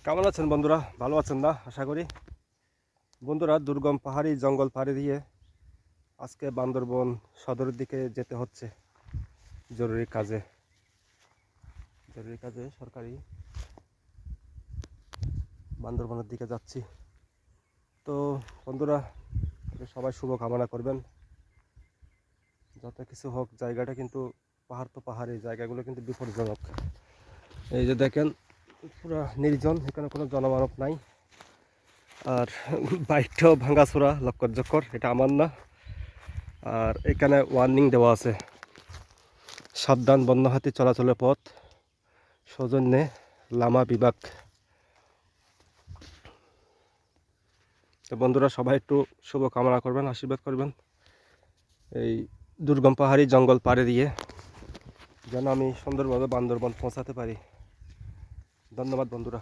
কেমন আছেন বন্ধুরা? ভালো আছেন না আশা করি। বন্ধুরা, দুর্গম পাহাড়ি জঙ্গল পাড়ি দিয়ে আজকে বান্দরবন সদরের দিকে যেতে হচ্ছে জরুরি কাজে। সরকারি বান্দরবনের দিকে যাচ্ছি। তো বন্ধুরা, সবাই শুভ কামনা করবেন। যত কিছু হোক, জায়গাটা কিন্তু পাহাড় তো পাহাড়ি, জায়গাগুলো কিন্তু বিপজ্জনক। এই যে দেখেন, পুরো নির্জন, এখানে কোনো জনমানব নাই। আর বাইকটাও ভাঙাচোরা, লক্কর জক্কর, এটা আমার না। আর এখানে ওয়ার্নিং দেওয়া আছে, সাবধান, বন্য হাতি চলাচলের পথ, সৌজন্যে লামা বিভাগ। তো বন্ধুরা, সবাই একটু শুভ কামনা করবেন, আশীর্বাদ করবেন এই দুর্গম পাহাড়ি জঙ্গল পাড়ে দিয়ে যেন আমি সুন্দরভাবে বান্দরবন পৌঁছাতে পারি। ধন্যবাদ বন্ধুরা।